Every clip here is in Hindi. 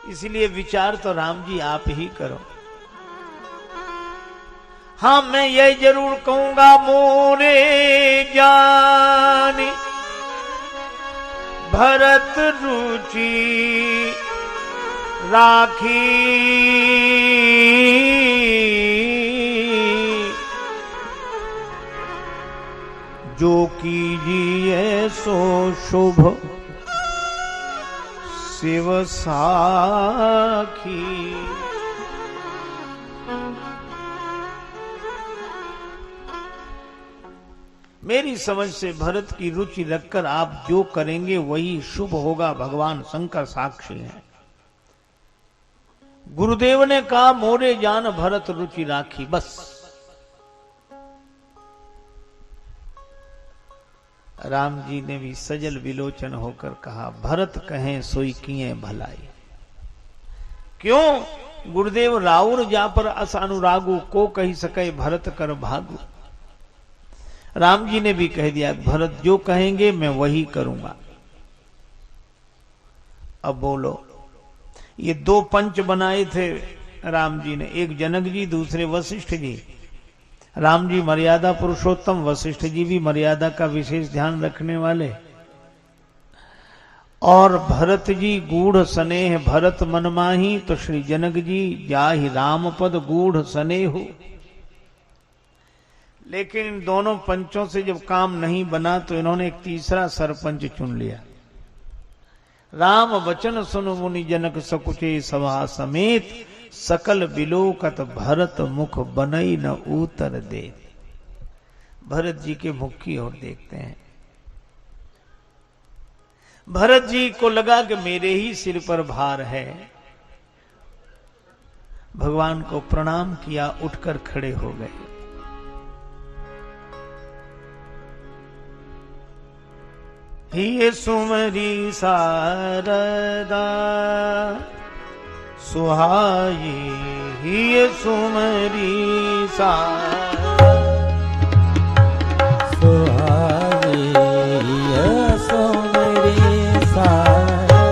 इसलिए विचार तो राम जी आप ही करो। हाँ मैं ये जरूर कहूंगा मोरे जानी भरत रुचि राखी जो कीजिए सो शुभ शिव साखी। मेरी समझ से भरत की रुचि रखकर आप जो करेंगे वही शुभ होगा। भगवान शंकर साक्षी हैं। गुरुदेव ने कहा मोरे जान भरत रुचि राखी, बस। राम जी ने भी सजल विलोचन होकर कहा भरत कहें सोई किए भलाई। क्यों? गुरुदेव राउर जा पर अस अनुरागु को कही सके भरत कर भागु। राम जी ने भी कह दिया भरत जो कहेंगे मैं वही करूंगा। अब बोलो, ये दो पंच बनाए थे राम जी ने, एक जनक जी दूसरे वशिष्ठ जी। राम जी मर्यादा पुरुषोत्तम, वशिष्ठ जी भी मर्यादा का विशेष ध्यान रखने वाले। और भरत जी गूढ़ स्नेह भरत मन माही, तो श्री जनक जी जाहि राम पद गूढ़ स्नेह। लेकिन इन दोनों पंचों से जब काम नहीं बना तो इन्होंने एक तीसरा सरपंच चुन लिया। राम वचन सुन मुनि जनक सकुचे सभा समेत, सकल बिलोकत भरत मुख बनई न उतर दे। भरत जी के मुख की ओर देखते हैं। भरत जी को लगा कि मेरे ही सिर पर भार है। भगवान को प्रणाम किया, उठकर खड़े हो गए। ही सुमरी शारदा सुहाई, ही सुमरी शारदा सुहाई, सुमरी शारदा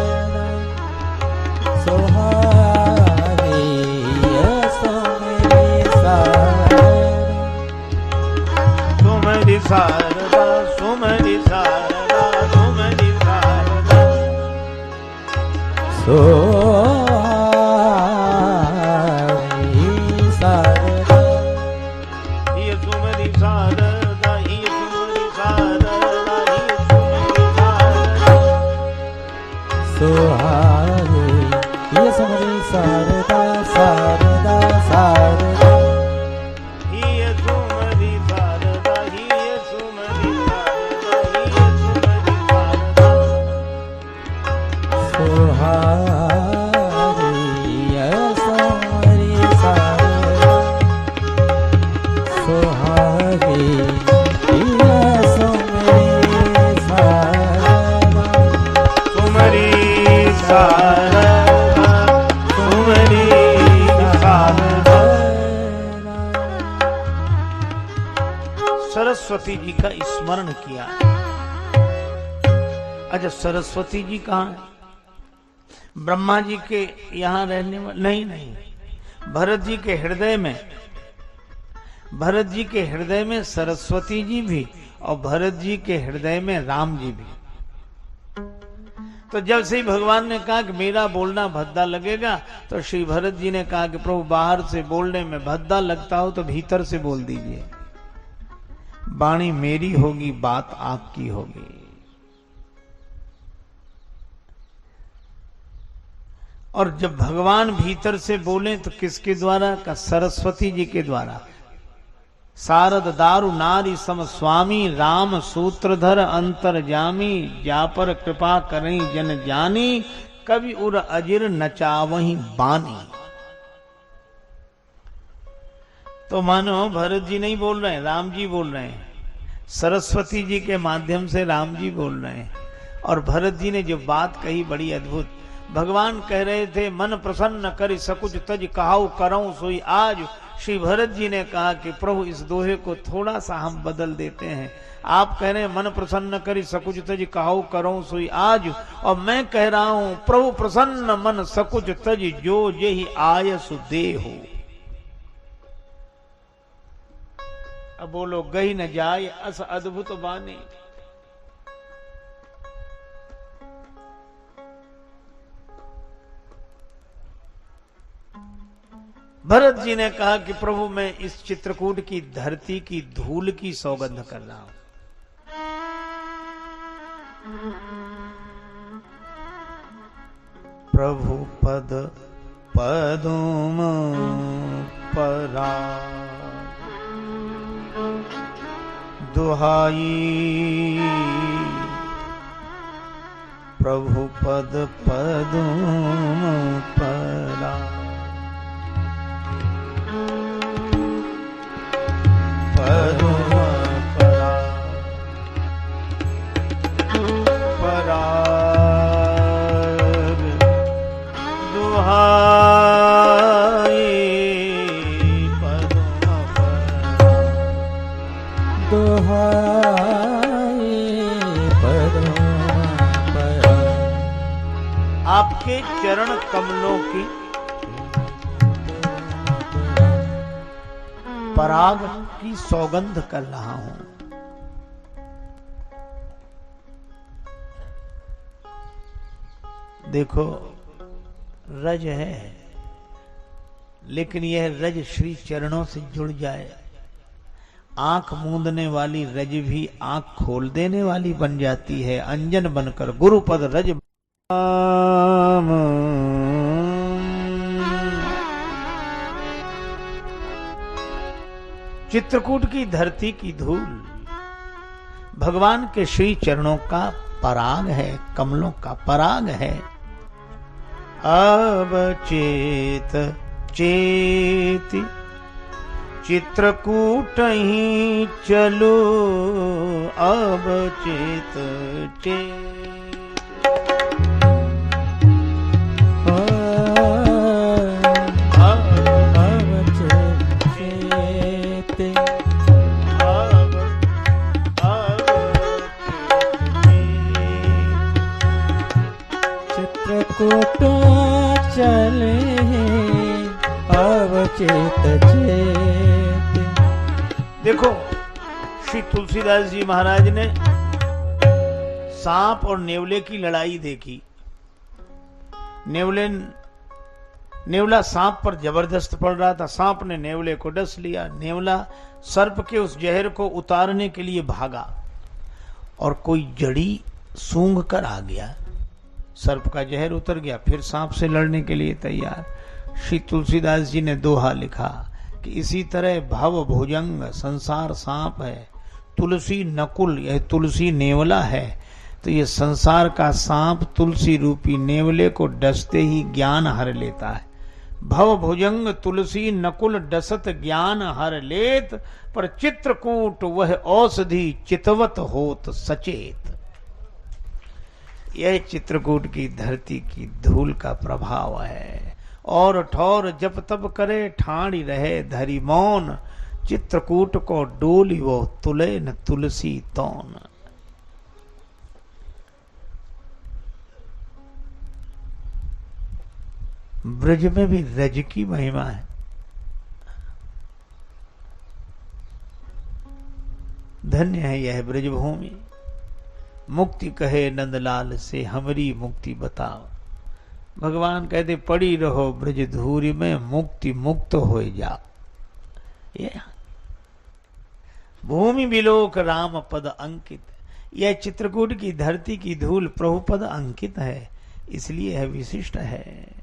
सुहाई, सुमरी शारदा सुमरी शारदा सुमरी शारदा सुमरी शारदा सुहाई शारदा, ही सुमरी शारदा ही सुमरी शारदा ही सुमरी शारदा सुहाई, ये सुमरी शारदा शारदा शारदा, ही सुमरी शारदा ही सुमरी शारदा ही सुमरी शारदा सुहाई, ये सुमरी शारदा सुहाई, ये सुमरी शारदा सुमरी शारदा सुमरी शारदा। सरस्वती जी का स्मरण किया। अच्छा सरस्वती जी कहाँ है? ब्रह्मा जी के यहां रहने वाले नहीं, भरत जी के हृदय में। भरत जी के हृदय में सरस्वती जी भी और भरत जी के हृदय में राम जी भी। तो जब से ही भगवान ने कहा कि मेरा बोलना भद्दा लगेगा, तो श्री भरत जी ने कहा कि प्रभु बाहर से बोलने में भद्दा लगता हो तो भीतर से बोल दीजिए। वाणी मेरी होगी, बात आपकी होगी। और जब भगवान भीतर से बोले तो किसके द्वारा? का सरस्वती जी के द्वारा। सारद दारु नारी सम स्वामी, राम सूत्रधर अंतर्जामी, जापर कृपा करई जन जानी, कवि उर अजिर नचावही बानी। तो मानो भरत जी नहीं बोल रहे हैं, राम जी बोल रहे हैं। सरस्वती जी के माध्यम से राम जी बोल रहे हैं। और भरत जी ने जो बात कही बड़ी अद्भुत। भगवान कह रहे थे मन प्रसन्न करि सकुच तज कहाऊ करऊं सोई आज, श्री भरत जी ने कहा कि प्रभु इस दोहे को थोड़ा सा हम बदल देते हैं। आप कह रहे हैं मन प्रसन्न करी सकुच तज कहो करो सोई आज, और मैं कह रहा हूं प्रभु प्रसन्न मन सकुच तज जो यही आयसु देहो। अब बोलो गई न जाए अस अद्भुत बानी। भरत जी ने कहा कि प्रभु मैं इस चित्रकूट की धरती की धूल की सौगंध कर रहा हूं। प्रभु पद पदुम परा दुहाई, प्रभु पद पदुम परा पदुम परा पराग दुहाई, पदुम परा दुहाई पदुम परा। आपके चरण कमलों की पराग की सौगंध कर रहा हूं। देखो रज है, लेकिन यह रज श्री चरणों से जुड़ जाए, आंख मूंदने वाली रज भी आंख खोल देने वाली बन जाती है। अंजन बनकर गुरुपद रज चित्रकूट की धरती की धूल भगवान के श्री चरणों का पराग है, कमलों का पराग है। अब चेत चेती चित्रकूट ही चलो, अब चेत चेत चित्रकूट चले अब चेत चेत। देखो श्री तुलसीदास जी महाराज ने सांप और नेवले की लड़ाई देखी। नेवला सांप पर जबरदस्त पड़ रहा था, सांप ने नेवले को डस लिया। नेवला सर्प के उस जहर को उतारने के लिए भागा और कोई जड़ी सूंघ कर आ गया, सर्प का जहर उतर गया, फिर सांप से लड़ने के लिए तैयार। श्री तुलसीदास जी ने दोहा लिखा कि इसी तरह भव भुजंग संसार सांप है, तुलसी नकुल यह तुलसी नेवला है। तो ये संसार का सांप तुलसी रूपी नेवले को डसते ही ज्ञान हर लेता है। भव भुजंग तुलसी नकुल डसत ज्ञान हर लेत, पर चित्रकूट वह औषधि चितवत होत सचेत। यह चित्रकूट की धरती की धूल का प्रभाव है। और ठौर जप तप करे ठाणी रहे धरी मौन, चित्रकूट को डोली वो तुले न तुलसी तौन। ब्रज में भी रज की महिमा है। धन्य है यह ब्रजभूमि। मुक्ति कहे नंदलाल से हमारी मुक्ति बताओ। भगवान कहते पड़ी रहो ब्रज धूरी में, मुक्ति मुक्त हो जाओ। ये भूमि बिलोक राम पद अंकित, यह चित्रकूट की धरती की धूल प्रभु पद अंकित है, इसलिए यह विशिष्ट है।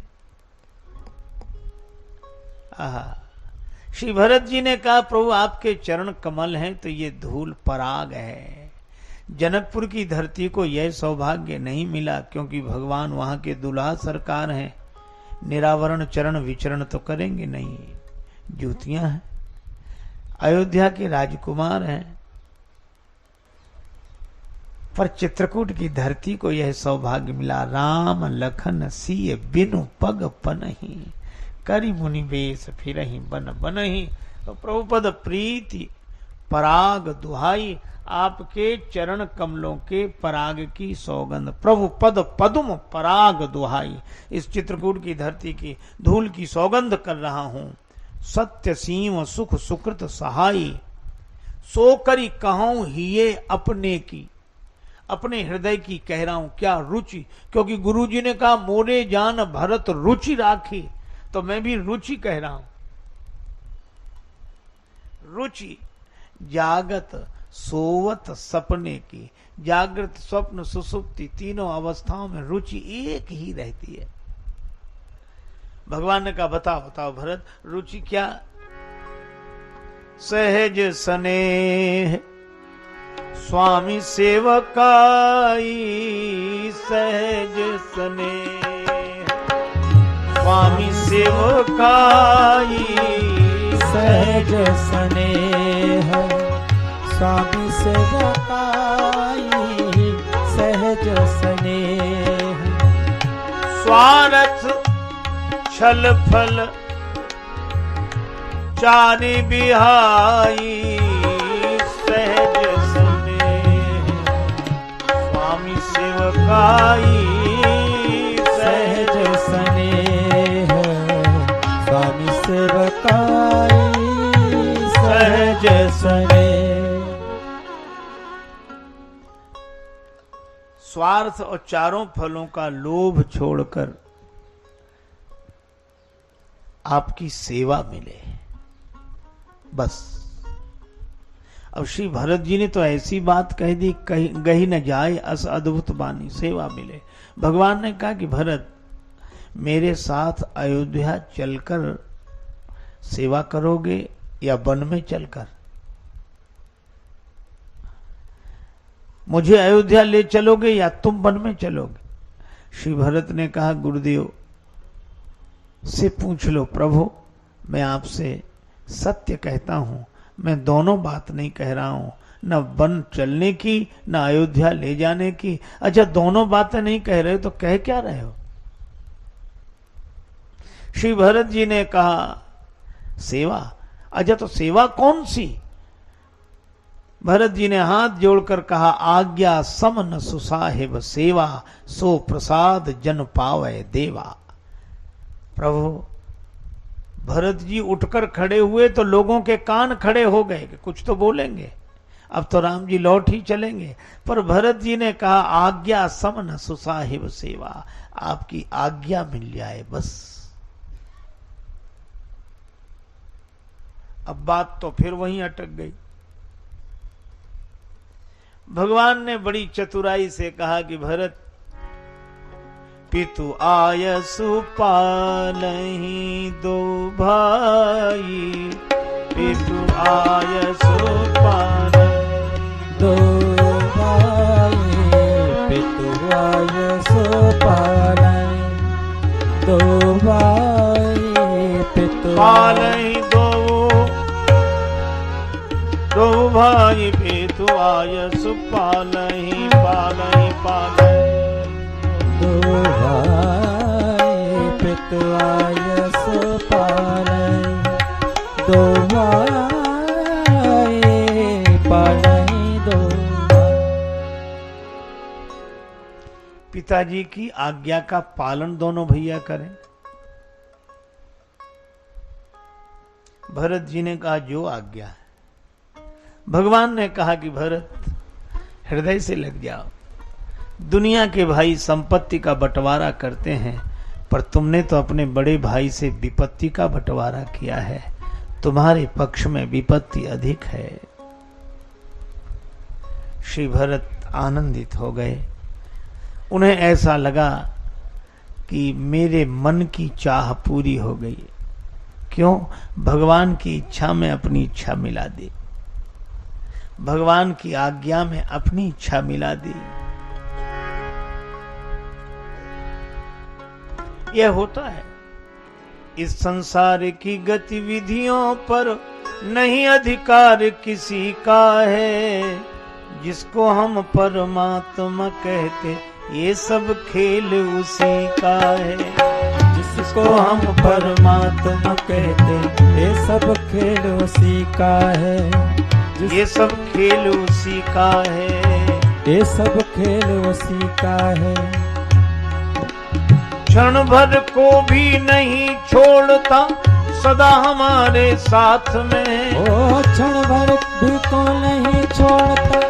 श्री भरत जी ने कहा प्रभु आपके चरण कमल हैं, तो ये धूल पराग है। जनकपुर की धरती को यह सौभाग्य नहीं मिला, क्योंकि भगवान वहां के दुल्हा सरकार हैं, निरावरण चरण विचरण तो करेंगे नहीं, जूतियां हैं। अयोध्या के राजकुमार हैं, पर चित्रकूट की धरती को यह सौभाग्य मिला। राम लखन सिय बिनु पग पनहि, करी मुनि बेस फिरहि बन बनहि। तो प्रभुपद प्रीति पराग दुहाई, आपके चरण कमलों के पराग की सौगंध, प्रभु पद पदुम पराग दुहाई। इस चित्रकूट की धरती की धूल की सौगंध कर रहा हूं। सत्य सीम सुख सुकृत सहाई, सो करी कहूं हिये अपने की। अपने हृदय की कह रहा हूं क्या रुचि, क्योंकि गुरुजी ने कहा मोरे जान भरत रुचि राखी, तो मैं भी रुचि कह रहा हूं। रुचि जागत सोवत सपने की, जागृत स्वप्न सुसुप्ति तीनों अवस्थाओं में रुचि एक ही रहती है। भगवान ने कहा बताओ बताओ भरत, रुचि क्या? सहज स्नेह स्वामी सेवकाई, सहज स्नेह स्वामी सेवकाई, सहज स्नेह स्वामी सेवकाई, सहज स्नेह स्वार्थ छल फल चारि बिहाई, सहज स्नेह स्वामी सेवकाई, सहज स्नेह स्वामी सेवकाई, सहज स्नेह। स्वार्थ और चारों फलों का लोभ छोड़कर आपकी सेवा मिले, बस। अब श्री भरत जी ने तो ऐसी बात कह दी, गही न जाए अस अद्भुत बानी, सेवा मिले। भगवान ने कहा कि भरत मेरे साथ अयोध्या चलकर सेवा करोगे या वन में चलकर? मुझे अयोध्या ले चलोगे या तुम वन में चलोगे? श्री भरत ने कहा गुरुदेव से पूछ लो प्रभु, मैं आपसे सत्य कहता हूं, मैं दोनों बात नहीं कह रहा हूं, न वन चलने की न अयोध्या ले जाने की। अच्छा दोनों बातें नहीं कह रहे हो तो कह क्या रहे हो? श्री भरत जी ने कहा सेवा। अच्छा तो सेवा कौन सी? भरत जी ने हाथ जोड़कर कहा आज्ञा समन सुसाहिब सेवा, सो प्रसाद जन पावे देवा। प्रभु भरत जी उठकर खड़े हुए तो लोगों के कान खड़े हो गए कि कुछ तो बोलेंगे, अब तो राम जी लौट ही चलेंगे। पर भरत जी ने कहा आज्ञा समन सुसाहिब सेवा, आपकी आज्ञा मिल जाए बस। अब बात तो फिर वहीं अटक गई। भगवान ने बड़ी चतुराई से कहा कि भरत पितु आयसु पालहि दो भाई, पितु आयसु पालहि दो भाई, पितु आयसु पालहि दो भाई, पितु पालहि दो भाई, पितु आयसु पालहि पालहि पालहि दो भाई, पितु आयसु पालहि दो भाई, पालहि दो भाई। पिताजी की आज्ञा का पालन दोनों भैया करें। भरत जी ने कहा जो आज्ञा है। भगवान ने कहा कि भरत हृदय से लग जाओ। दुनिया के भाई संपत्ति का बंटवारा करते हैं, पर तुमने तो अपने बड़े भाई से विपत्ति का बंटवारा किया है। तुम्हारे पक्ष में विपत्ति अधिक है। श्री भरत आनंदित हो गए। उन्हें ऐसा लगा कि मेरे मन की चाह पूरी हो गई। क्यों? भगवान की इच्छा में अपनी इच्छा मिला दी, भगवान की आज्ञा में अपनी इच्छा मिला दी। यह होता है। इस संसार की गतिविधियों पर नहीं अधिकार किसी का है। जिसको हम परमात्मा कहते, ये सब खेल उसी का है। जिसको हम परमात्मा कहते, ये सब खेल उसी का है। ये सब खेल उसी का है, ये सब खेल उसी का है। क्षण भर को भी नहीं छोड़ता सदा हमारे साथ में। ओ क्षण भर भी को नहीं छोड़ता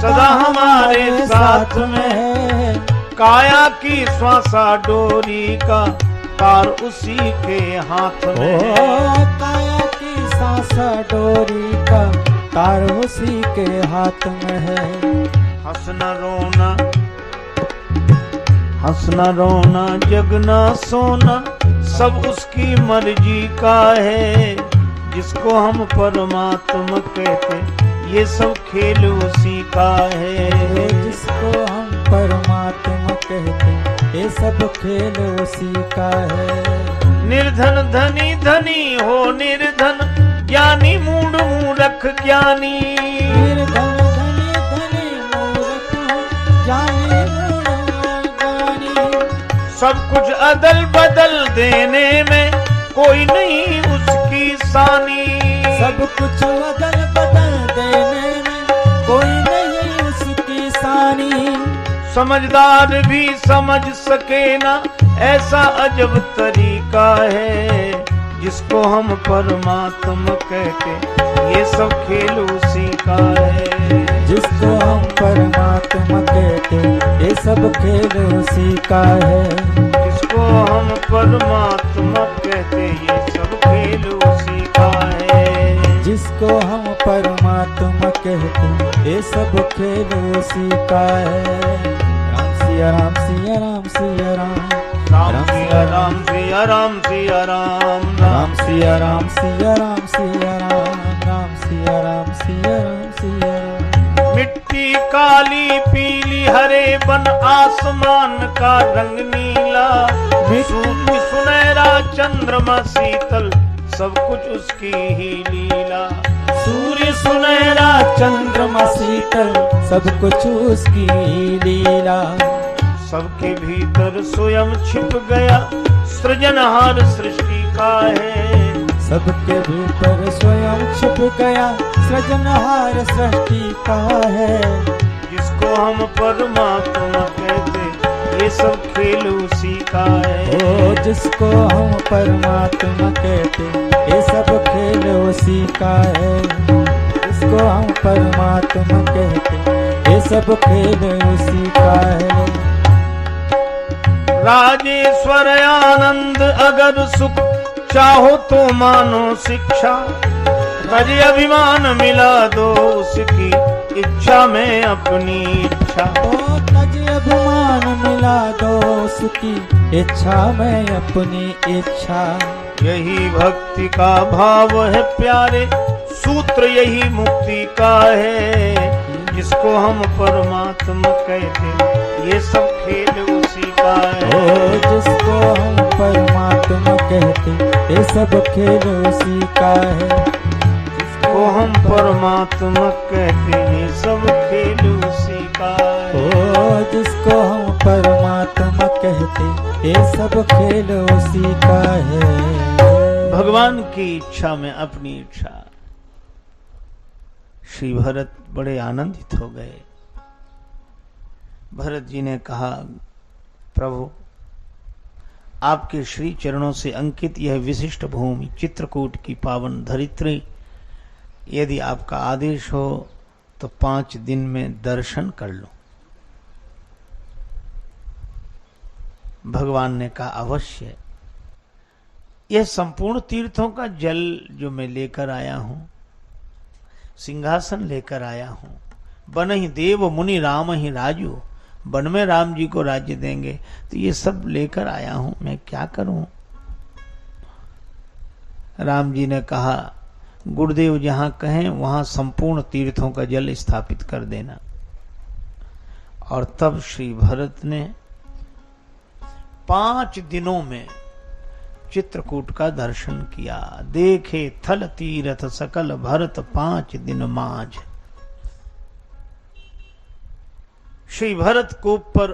सदा हमारे साथ में है। काया की श्वासा डोरी का तार उसी के हाथ में। ओ काया की सांसा डोरी का तार उसी के हाथ में है। हंसना रोना, हंसना रोना, जगना सोना, सब उसकी मर्जी का है। जिसको हम परमात्मा कहते, ये सब खेल उसी का है। जिसको हम परमात्मा कहते, ये सब खेल उसी का है। निर्धन धनी धनी हो निर्धन, ज्ञानी मूढ़ मूर्ख ज्ञानी। निर्धन धनी धनी मूर्ख हो, ज्ञानी मूढ़ ज्ञानी। सब कुछ अदल बदल देने में कोई नहीं उसकी सानी। सब कुछ अदल बदल देने में कोई नहीं उसकी सानी। समझदार भी समझ सके ना ऐसा अजब तरीका है। जिसको हम परमात्मा कहते, ये सब खेल उसी का है। जिसको हम परमात्मा कहते, ये सब खेल उसी का है। जिसको हम परमात्मा कहते, ये सब खेल उसी का है। जिसको हम परमात्मा कहते, ये सब खेल उसी का है। राम सिया राम सिया राम सिया राम, राम सिया राम सिया राम सिया राम, राम सिया राम सिया राम सिया राम, राम सिया राम सिया राम सिया राम। मिट्टी काली पीली हरे बन आसमान का रंग नीला। सूर्य सुनहरा चंद्रमा शीतल, सब कुछ उसकी ही लीला। सूर्य सुनहरा चंद्रमा शीतल, सब कुछ उसकी ही लीला। सबके भीतर स्वयं छिप गया सृजनहार सृष्टि का है। सबके भीतर स्वयं छिप गया सृजनहार सृष्टि का है। जिसको हम परमात्मा कहते, ये सब खेल उसी का है। ओ जिसको हम परमात्मा कहते, ये सब खेल उसी का है। जिसको हम परमात्मा कहते, ये सब खेल उसी का है। राजेश्वर आनंद अगर सुख चाहो तो मानो शिक्षा। तज अभिमान मिला दो उसकी इच्छा में अपनी इच्छा। ओ तज अभिमान मिला दो उसकी इच्छा में अपनी इच्छा। यही भक्ति का भाव है प्यारे, सूत्र यही मुक्ति का है। जिसको हम परमात्मा कहते, ये सब खेल उसी का है। ओ जिसको हम परमात्मा कहते, ये सब खेल उसी का है। जिसको हम परमात्मा कहते, ये सब खेल उसी का है। ओ जिसको हम परमात्मा कहते, ये सब खेल उसी का है। भगवान की इच्छा में अपनी इच्छा। श्री भरत बड़े आनंदित हो गए। भरत जी ने कहा, प्रभु आपके श्री चरणों से अंकित यह विशिष्ट भूमि चित्रकूट की पावन धरित्री, यदि आपका आदेश हो तो 5 दिन में दर्शन कर लो। भगवान ने कहा, अवश्य। यह संपूर्ण तीर्थों का जल जो मैं लेकर आया हूं, सिंहासन लेकर आया हूं, बन ही देव मुनि राम ही राजू, वन में राम जी को राज्य देंगे, तो ये सब लेकर आया हूं, मैं क्या करूं। राम जी ने कहा, गुरुदेव जहां कहें वहां संपूर्ण तीर्थों का जल स्थापित कर देना। और तब श्री भरत ने 5 दिनों में चित्रकूट का दर्शन किया। देखे थल तीरथ सकल भरत 5 दिन माझ। श्री भरत को पर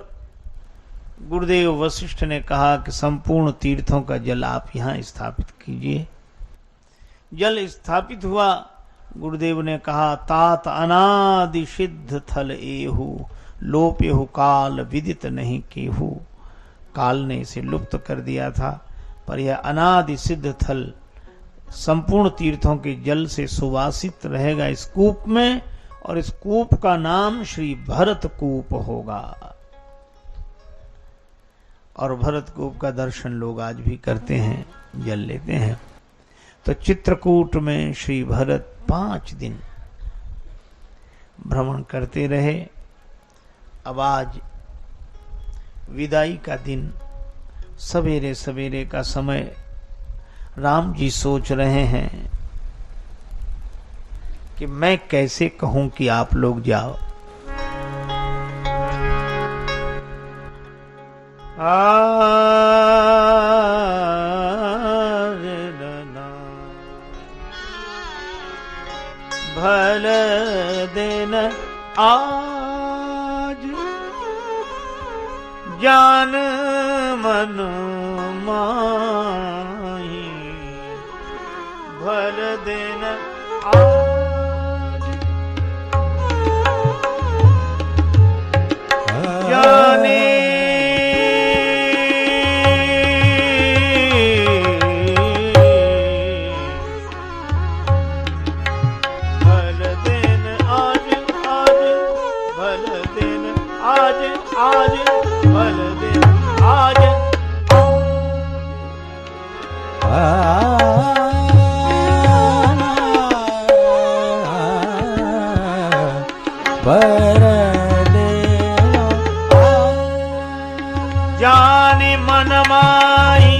गुरुदेव वशिष्ठ ने कहा कि संपूर्ण तीर्थों का जल आप यहां स्थापित कीजिए। जल स्थापित हुआ। गुरुदेव ने कहा, तात अनादि सिद्ध थल एहु, लोपेहु काल विदित नहीं केहू। काल ने इसे लुप्त कर दिया था, पर यह अनादि सिद्ध थल संपूर्ण तीर्थों के जल से सुवासित रहेगा इस कूप में, और इस कूप का नाम श्री भरत कूप होगा। और भरत कूप का दर्शन लोग आज भी करते हैं, जल लेते हैं। तो चित्रकूट में श्री भरत 5 दिन भ्रमण करते रहे। अब आज विदाई का दिन, सवेरे सवेरे का समय। राम जी सोच रहे हैं कि मैं कैसे कहूं कि आप लोग जाओ। भल दिन आज जान मन माही, भल दिन आज जाने आज भल दिन आज जाने मन माही,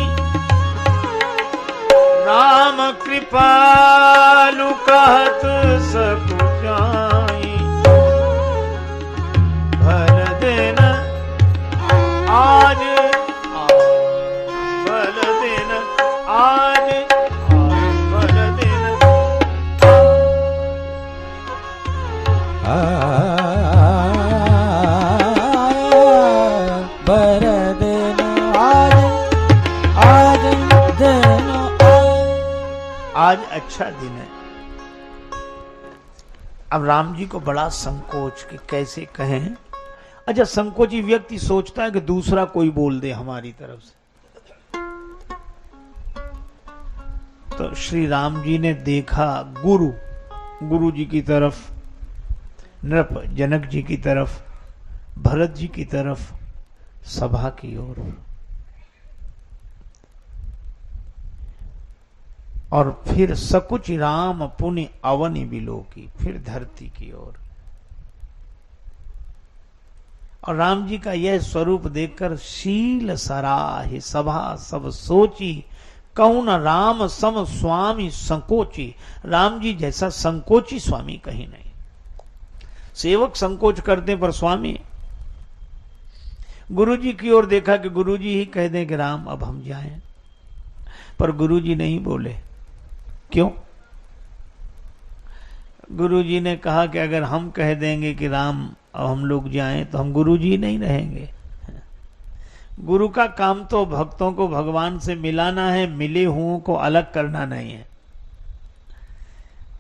राम कृपालु कहत सकु जाई। भल दिन आज भल दिन आज भल दिन भल दिन आज दिन आज अच्छा दिन है। अब राम जी को बड़ा संकोच कि कैसे कहें। अच्छा, संकोची व्यक्ति सोचता है कि दूसरा कोई बोल दे हमारी तरफ से। तो श्री राम जी ने देखा गुरु जी की तरफ, नृप जनक जी की तरफ, भरत जी की तरफ, सभा की ओर, और फिर सकुच राम पुनि अवनि बिलोकी, फिर धरती की ओर। और राम जी का यह स्वरूप देखकर शील सराहि सभा सब सोची, कौन राम सम स्वामी संकोची। राम जी जैसा संकोची स्वामी कहीं नहीं। सेवक संकोच करते पर स्वामी। गुरुजी की ओर देखा कि गुरुजी ही कह दें कि राम अब हम जाएं, पर गुरुजी नहीं बोले। क्यों? गुरुजी ने कहा कि अगर हम कह देंगे कि राम अब हम लोग जाएं तो हम गुरुजी नहीं रहेंगे। गुरु का काम तो भक्तों को भगवान से मिलाना है, मिले हुओं को अलग करना नहीं है।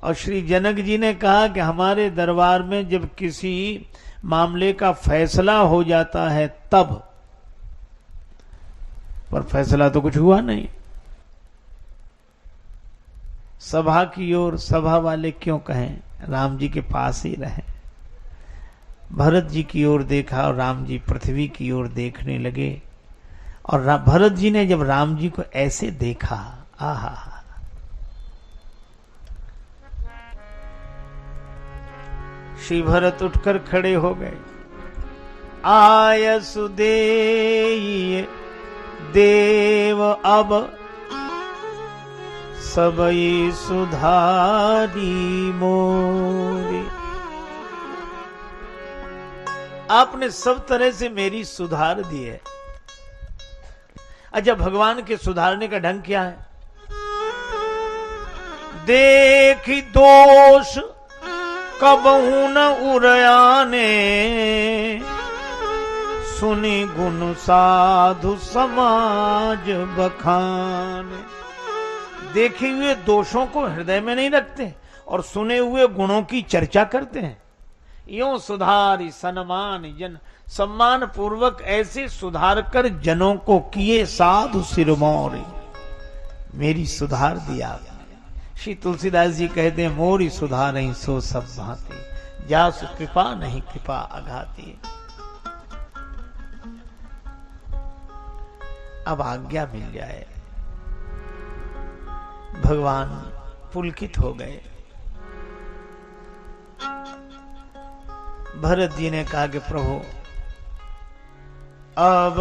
और श्री जनक जी ने कहा कि हमारे दरबार में जब किसी मामले का फैसला हो जाता है तब, पर फैसला तो कुछ हुआ नहीं। सभा की ओर, सभा वाले क्यों कहें, राम जी के पास ही रहे। भरत जी की ओर देखा और राम जी पृथ्वी की ओर देखने लगे। और भरत जी ने जब राम जी को ऐसे देखा, आहा, श्री भरत उठकर खड़े हो गए। आयसु देय देव अब सबई सुधारी मोरे। आपने सब तरह से मेरी सुधार दी है। अच्छा, भगवान के सुधारने का ढंग क्या है? देखी दोष कबहू न उरयाने, सुनी गुण साधु समाज बखाने। देखे हुए दोषों को हृदय में नहीं रखते और सुने हुए गुणों की चर्चा करते हैं। यूं सुधारी सन्मान जन, सम्मान पूर्वक ऐसे सुधार कर जनों को किए साधु सिरमौरी। मेरी सुधार दिया आपने। श्री तुलसीदास जी कहते हैं, मोरी सुधार ही सो सब भांति, जासु कृपा नहीं कृपा अघाती। अब आज्ञा मिल जाए। भगवान पुलकित हो गए। भरत जी ने कहा कि प्रभु अब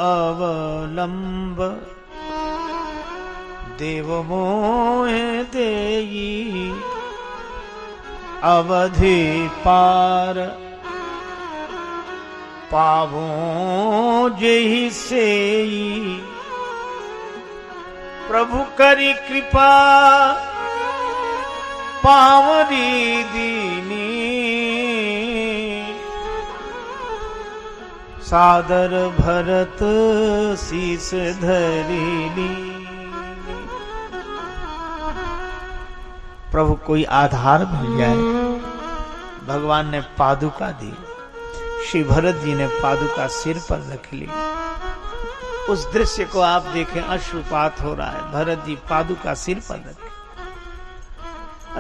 अवलंब देव मोह देई, अवधि पार पावो जेहि सेई। प्रभु करी कृपा पावरी दीनी, सादर भरत शीस धरिनी। प्रभु कोई आधार मिल जाए। भगवान ने पादुका दी। श्री भरत जी ने पादुका सिर पर रख ली। उस दृश्य को आप देखें, अश्रुपात हो रहा है। भरत जी पादुका सिर पर रखे।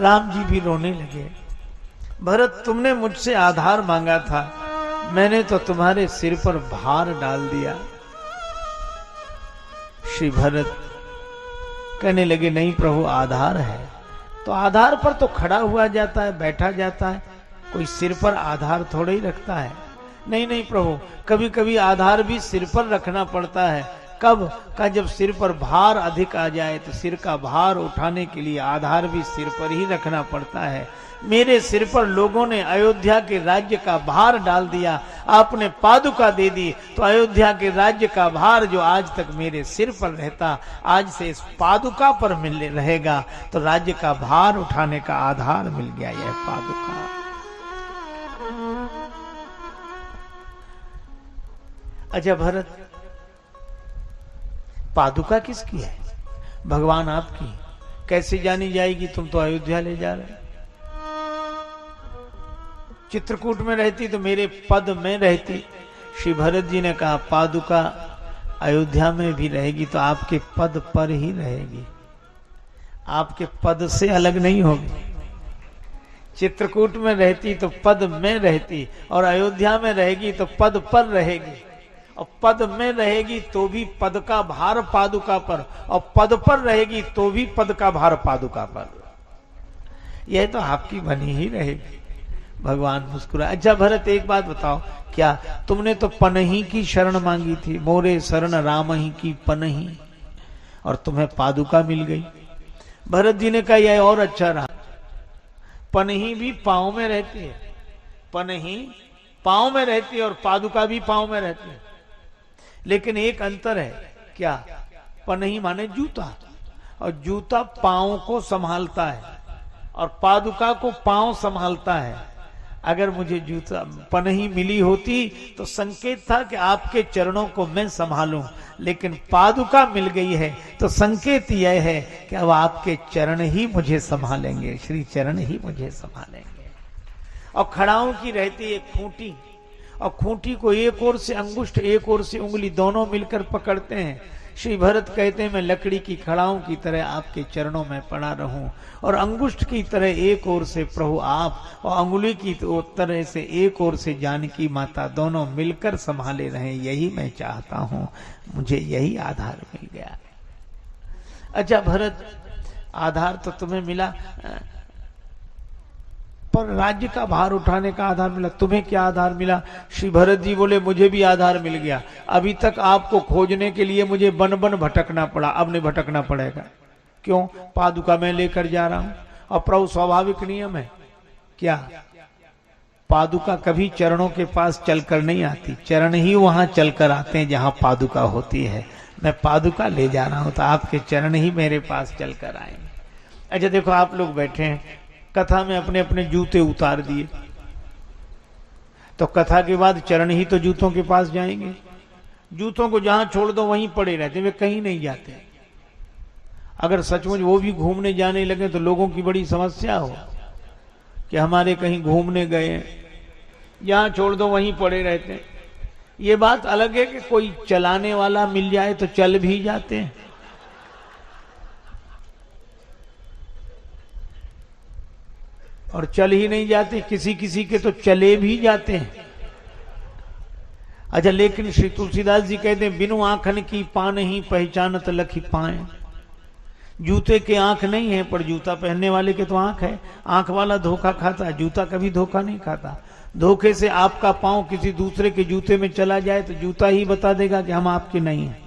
राम जी भी रोने लगे। भरत, तुमने मुझसे आधार मांगा था, मैंने तो तुम्हारे सिर पर भार डाल दिया। श्री भरत कहने लगे, नहीं प्रभु, आधार है तो आधार पर तो खड़ा हुआ जाता है, बैठा जाता है, कोई सिर पर आधार थोड़ा ही रखता है। नहीं नहीं प्रभु, कभी कभी आधार भी सिर पर रखना पड़ता है। कब का, जब सिर पर भार अधिक आ जाए तो सिर का भार उठाने के लिए आधार भी सिर पर ही रखना पड़ता है। मेरे सिर पर लोगों ने अयोध्या के राज्य का भार डाल दिया, आपने पादुका दे दी तो अयोध्या के राज्य का भार जो आज तक मेरे सिर पर रहता, आज से इस पादुका पर मिल रहेगा। तो राज्य का भार उठाने का आधार मिल गया यह पादुका। अच्छा भरत, पादुका किसकी है? भगवान आपकी। कैसे जानी जाएगी? तुम तो अयोध्या ले जा रहे। चित्रकूट में रहती तो मेरे पद में रहती। श्री भरत जी ने कहा, पादुका अयोध्या में भी रहेगी तो आपके पद पर ही रहेगी, आपके पद से अलग नहीं होगी। चित्रकूट में रहती तो पद में रहती, और अयोध्या में रहेगी तो पद पर रहेगी। और पद में रहेगी तो भी पद का भार पादुका पर, और पद पर रहेगी तो भी पद का भार पादुका पर। यह तो आपकी बनी ही रहेगी। भगवान मुस्कुराए। अच्छा भरत, एक बात बताओ, क्या तुमने तो पनही की शरण मांगी थी, मोरे शरण राम ही की पनही, और तुम्हें पादुका मिल गई। भरत जी ने कहा, यह और अच्छा रहा। पनही भी पांव में रहती है, पनही पांव में रहती है और पादुका भी पांव में रहती है, लेकिन एक अंतर है। क्या? पनही माने जूता, और जूता पांव को संभालता है और पादुका को पांव संभालता है। अगर मुझे जूता पनही मिली होती तो संकेत था कि आपके चरणों को मैं संभालूं, लेकिन पादुका मिल गई है तो संकेत यह है कि अब आपके चरण ही मुझे संभालेंगे, श्री चरण ही मुझे संभालेंगे। और खड़ाओं की रहती है खूंटी, और खूंटी को एक ओर से अंगुष्ठ एक ओर से उंगली दोनों मिलकर पकड़ते हैं। श्री भरत कहते हैं, मैं लकड़ी की खड़ाओं की तरह आपके चरणों में पड़ा रहूं, और अंगुष्ठ की तरह एक ओर से प्रभु आप, और अंगुली की तरह से एक ओर से जानकी माता, दोनों मिलकर संभाले रहें, यही मैं चाहता हूं। मुझे यही आधार मिल गया। अच्छा भरत, आधार तो तुम्हें मिला, पर राज्य का भार उठाने का आधार मिला, तुम्हें क्या आधार मिला? श्री भरत जी बोले, मुझे भी आधार मिल गया। अभी तक आपको खोजने के लिए मुझे बन बन भटकना पड़ा, अब नहीं भटकना पड़ेगा। क्यों? पादुका मैं लेकर जा रहा हूं। और प्रभु स्वाभाविक नियम है, क्या पादुका कभी चरणों के पास चलकर नहीं आती, चरण ही वहां चलकर आते हैं जहां पादुका होती है। मैं पादुका ले जा रहा हूं तो आपके चरण ही मेरे पास चलकर आएंगे। अच्छा देखो, आप लोग बैठे हैं, कथा में अपने अपने जूते उतार दिए, तो कथा के बाद चरण ही तो जूतों के पास जाएंगे। जूतों को जहां छोड़ दो वहीं पड़े रहते, वे कहीं नहीं जाते। अगर सचमुच वो भी घूमने जाने लगे तो लोगों की बड़ी समस्या हो कि हमारे कहीं घूमने गए, जहां छोड़ दो वहीं पड़े रहते हैं। ये बात अलग है कि कोई चलाने वाला मिल जाए तो चल भी जाते हैं। और चल ही नहीं जाते, किसी किसी के तो चले भी जाते हैं। अच्छा, लेकिन श्री तुलसीदास जी कहते हैं बिनु आंखन की पान ही पहचानत लखी पाए। जूते के आंख नहीं है पर जूता पहनने वाले के तो आंख है। आंख वाला धोखा खाता है, जूता कभी धोखा नहीं खाता। धोखे से आपका पांव किसी दूसरे के जूते में चला जाए तो जूता ही बता देगा कि हम आपके नहीं हैं।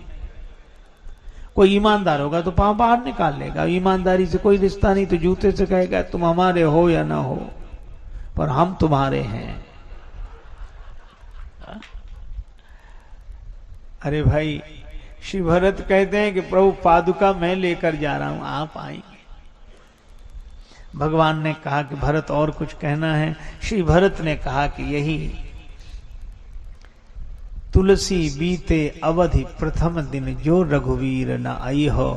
कोई ईमानदार होगा तो पांव बाहर निकाल लेगा, ईमानदारी से कोई रिश्ता नहीं तो जूते से कहेगा तुम हमारे हो या ना हो पर हम तुम्हारे हैं। अरे भाई, श्री भरत कहते हैं कि प्रभु पादुका मैं लेकर जा रहा हूं, आप आएंगे। भगवान ने कहा कि भरत और कुछ कहना है। श्री भरत ने कहा कि यही तुलसी बीते अवधि प्रथम दिन जो रघुवीर न आई हो,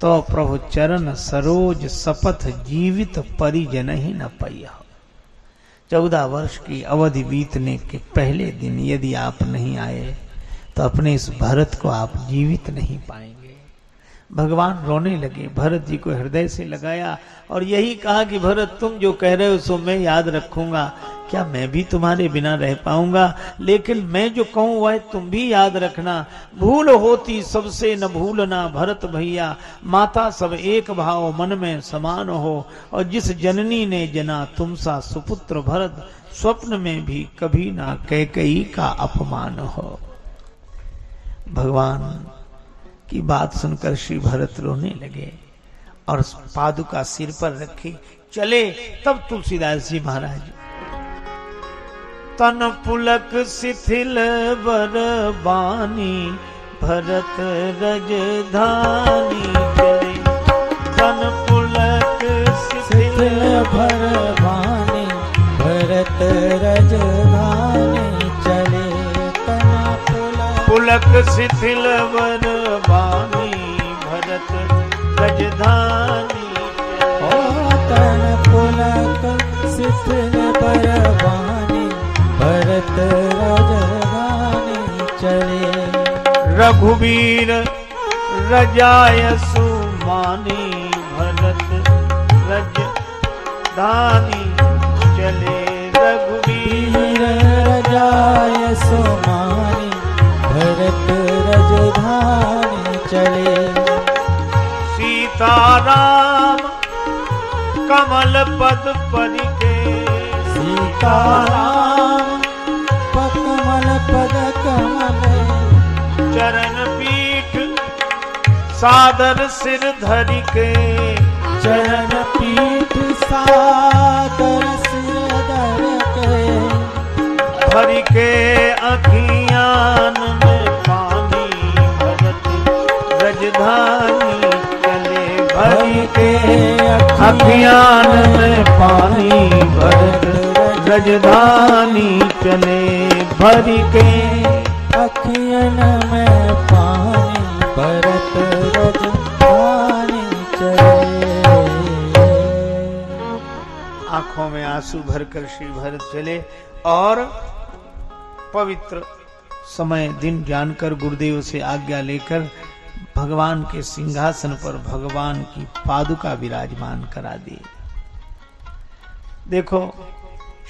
तो प्रभु चरण सरोज सपथ जीवित परिजन ही न पई हो। 14 वर्ष की अवधि बीतने के पहले दिन यदि आप नहीं आए तो अपने इस भरत को आप जीवित नहीं पाएंगे। भगवान रोने लगे, भरत जी को हृदय से लगाया और यही कहा कि भरत तुम जो कह रहे हो सो मैं याद रखूंगा। क्या मैं भी तुम्हारे बिना रह पाऊंगा? लेकिन मैं जो कहूं वह तुम भी याद रखना। भूल होती सबसे न भूलना भरत भैया, माता सब एक भाव मन में समान हो। और जिस जननी ने जना तुम सा सुपुत्र भरत, स्वप्न में भी कभी ना कैकेयी का अपमान हो। भगवान की बात सुनकर श्री भरत रोने लगे और पादुका सिर पर रखी चले। तब तुलसीदास जी महाराज तन पुलक शिथिल बर बानी भरत रजधानी चले। तन पुलक शिथिल भर बानी भरत रजधानी चले। तना पुलक शिथिल बर बानी भरत रजधानी तन पुलक शिथिल बर बानी भरत रजधानी चले। रघुवीर रजाय सुमानी भरत रजधानी चले। रघुवीर रजाय सुमानी भरत रजधानी चले। सीताराम कमल पद परिके। सीताराम कमल पद कमल। चरण पीठ सादर सिर धरि के। चरण पीठ सादर सिर धरि के। भरि के अखियान में पानी भरत रजधानी चले। भरि के अखियान में पानी भरत रजधानी चले। भरि के अखियन में पानी भरत रजधानी चले। आंखों में आंसू भरकर श्री भरत चले और पवित्र समय दिन जानकर गुरुदेव से आज्ञा लेकर भगवान के सिंहासन पर भगवान की पादुका विराजमान करा दी। देखो,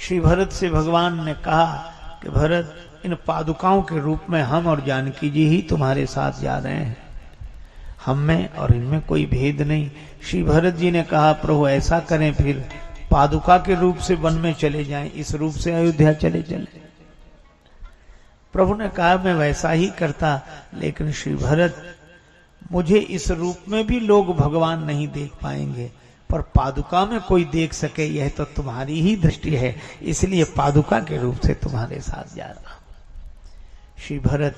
श्री भरत से भगवान ने कहा कि भरत, इन पादुकाओं के रूप में हम और जानकी जी ही तुम्हारे साथ जा रहे हैं। हम में और इनमें कोई भेद नहीं। श्री भरत जी ने कहा प्रभु ऐसा करें, फिर पादुका के रूप से वन में चले जाएं, इस रूप से अयोध्या चले चले। प्रभु ने कहा मैं वैसा ही करता, लेकिन श्री भरत मुझे इस रूप में भी लोग भगवान नहीं देख पाएंगे, पर पादुका में कोई देख सके यह तो तुम्हारी ही दृष्टि है, इसलिए पादुका के रूप से तुम्हारे साथ जा रहा। श्री भरत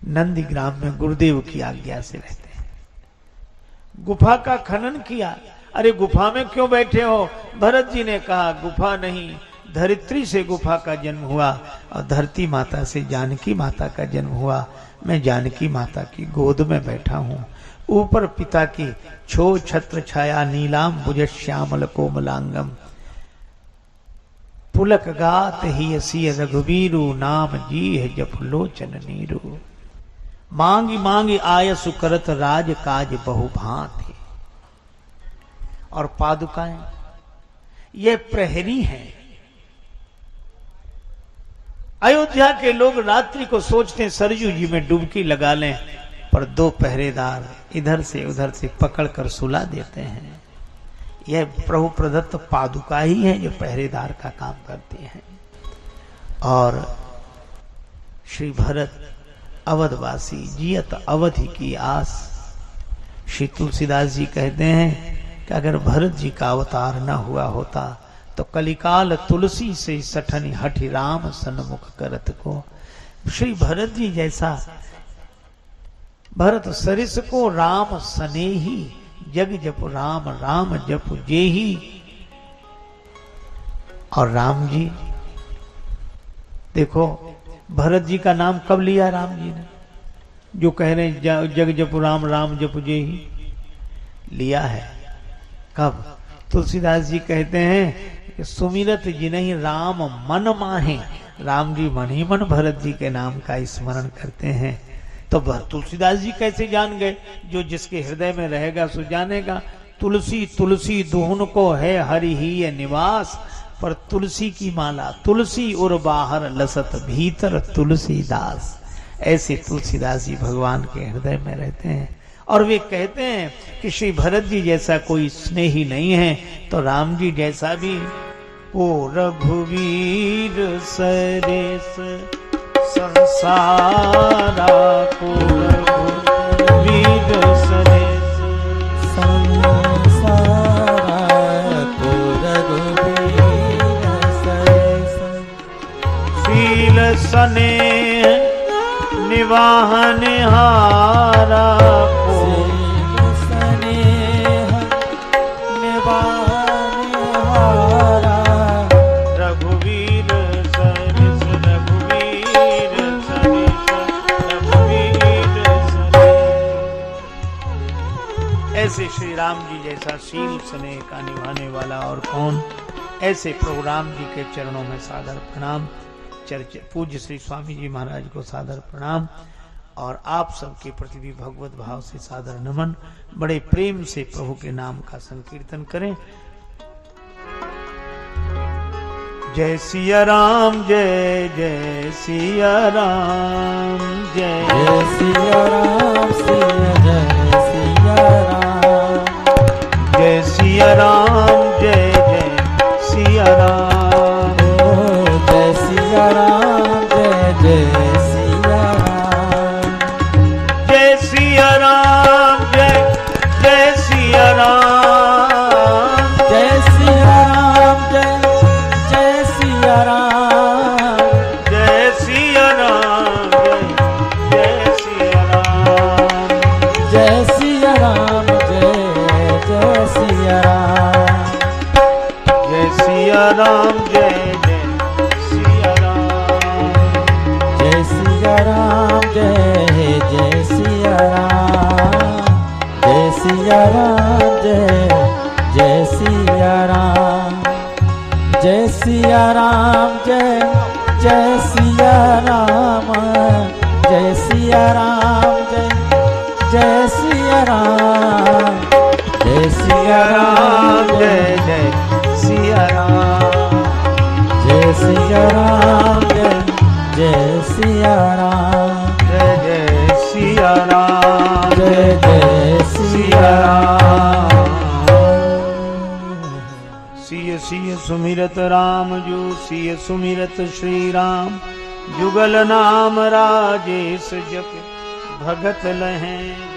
नंदीग्राम में गुरुदेव की आज्ञा से रहते हैं। गुफा का खनन किया। अरे गुफा में क्यों बैठे हो? भरत जी ने कहा गुफा नहीं, धरित्री से गुफा का जन्म हुआ और धरती माता से जानकी माता का जन्म हुआ। मैं जानकी माता की गोद में बैठा हूँ। ऊपर पिता की छो छत्र छाया नीलाम बुझ श्यामल कोमलांगम पुलक गात ही असी रघुवीरु नाम जी है जप लोचन नीरू। मांगी मांगी आयसु करत राज काज बहुभांति। और पादुकाएं ये प्रहरी हैं। अयोध्या के लोग रात्रि को सोचते हैं सरजू जी में डुबकी लगा लें, पर दो पहरेदार इधर से उधर से पकड़कर सुला देते हैं। यह प्रभु प्रदत्त पादुका ही है जो पहरेदार का काम करती हैं। और श्री भरत अवधवासी जियत अवधि की आस। श्री तुलसीदास जी कहते हैं कि अगर भरत जी का अवतार न हुआ होता तो कलिकाल तुलसी से सठनी हठि राम सन्मुख करत को। श्री भरत जी जैसा भरत सरिस को राम सनेही जग जप राम राम जप जेही। और राम जी देखो भरत जी का नाम कब लिया राम जी ने, जो कह रहे हैं जग जप राम राम जप जेही, लिया है कब? तुलसीदास जी कहते हैं कि सुमिरत जी नहीं राम मन माहे। राम जी मन ही मन भरत जी के नाम का स्मरण करते हैं। तो तुलसीदास जी कैसे जान गए? जो जिसके हृदय में रहेगा सो जानेगा। तुलसी तुलसी दुहन को है हरि ही ये निवास, पर तुलसी की माला तुलसी और बाहर लसत भीतर तुलसीदास। ऐसे तुलसीदास जी भगवान के हृदय में रहते हैं। और वे कहते हैं कि श्री भरत जी जैसा कोई स्नेही नहीं है, तो राम जी जैसा भी। ओ रघुवीर सरेस संसारा को रघुवीर सरेस संसारा को रघुवीर सरेस शील स्नेह निवाहन हारा ऐसे श्री राम जी जैसा शील स्नेह का निभाने वाला और कौन। ऐसे प्रभु राम जी के चरणों में सादर प्रणाम। चर्च पूज्य श्री स्वामी जी महाराज को सादर प्रणाम। और आप सबके प्रति भी भगवत भाव से सादर नमन। बड़े प्रेम से प्रभु के नाम का संकीर्तन करें। जय सिया राम जय जय सिया राम जय जय सिया राम जय सिया राम जय सिया राम जय जय सिया राम जय सिया राम जय जय सिया राम जय सिया राम जय जय सिया राम जय सिया राम जय जय सिया राम जय सिया राम जय जय सिया राम जय सिया राम जय जय सिया राम जय सिया राम जय जय सिया राम जय सिया राम जय जय सिया राम जय सिया राम जय जय सिया राम जय सिया राम जय जय सिया राम जय सिया राम जय जय सिया राम जय सिया राम जय जय सिया राम जय सिया राम जय जय सिया राम जय जय सिया राम जय जय सिया राम सिय सिय सुमिरत राम जू सिय सुमिरत श्री राम जुगल नाम राजेश जप भगत लहें